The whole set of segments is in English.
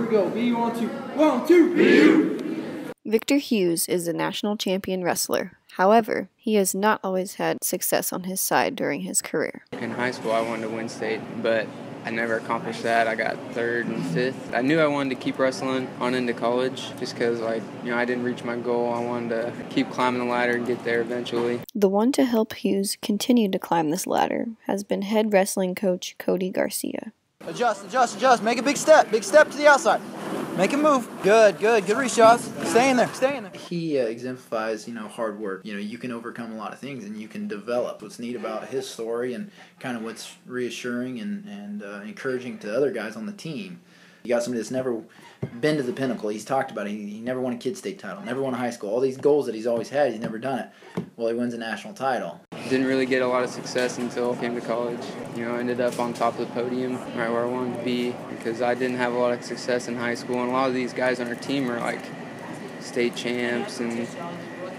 we go. BU on 2. 1, 2, BU! Victor Hughes is a national champion wrestler. However, he has not always had success on his side during his career. In high school, I wanted to win state, but I never accomplished that. I got 3rd and 5th. I knew I wanted to keep wrestling on into college just because, I didn't reach my goal. I wanted to keep climbing the ladder and get there eventually. The one to help Hughes continue to climb this ladder has been head wrestling coach Cody Garcia. Adjust, adjust, adjust. Make a big step to the outside. Make him move. Good reach, shots. Stay in there, stay in there. He exemplifies, hard work. You can overcome a lot of things and you can develop. What's neat about his story and kind of what's reassuring and encouraging to other guys on the team. You got somebody that's never been to the pinnacle. He's talked about it. He never won a kid state title, never won a high school. All these goals that he's always had, he's never done it. Well, he wins a national title. Didn't really get a lot of success until I came to college. I ended up on top of the podium, right where I wanted to be, because I didn't have a lot of success in high school. And a lot of these guys on our team are like state champs, and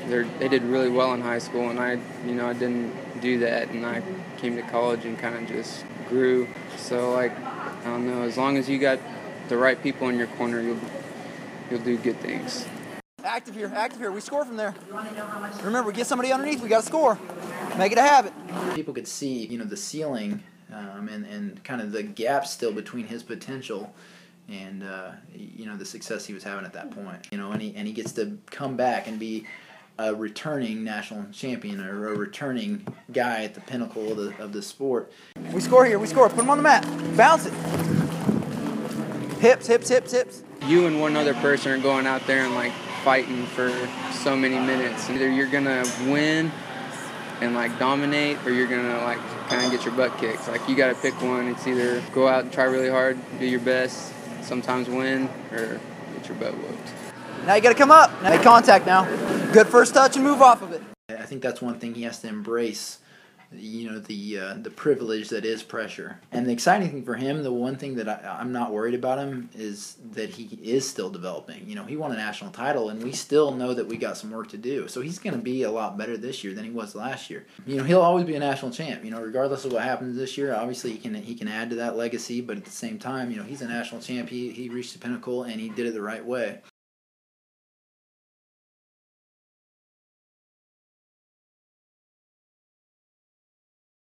they did really well in high school. And I didn't do that, and I came to college and kind of just grew. So I don't know. As long as you got the right people in your corner, you'll do good things. Active here. We score from there. Remember, we get somebody underneath, we got to score. Make it a habit. People could see, the ceiling and kind of the gap still between his potential and, the success he was having at that point. And he gets to come back and be a returning national champion or a returning guy at the pinnacle of the sport. We score here. Put him on the mat. Bounce it. Hips. You and one other person are going out there and fighting for so many minutes. Either you're gonna win and dominate, or you're gonna kind of get your butt kicked. You gotta pick one. It's either go out and try really hard, do your best, sometimes win, or get your butt whooped. Now you gotta come up. Now make contact now. Good first touch and move off of it. I think that's one thing he has to embrace. The privilege that is pressure. And the exciting thing for him, the one thing that I'm not worried about him is that he is still developing. He won a national title, and we still know that we got some work to do. So he's going to be a lot better this year than he was last year. He'll always be a national champ. Regardless of what happens this year, obviously he can add to that legacy. But at the same time, he's a national champ. He reached the pinnacle, and he did it the right way.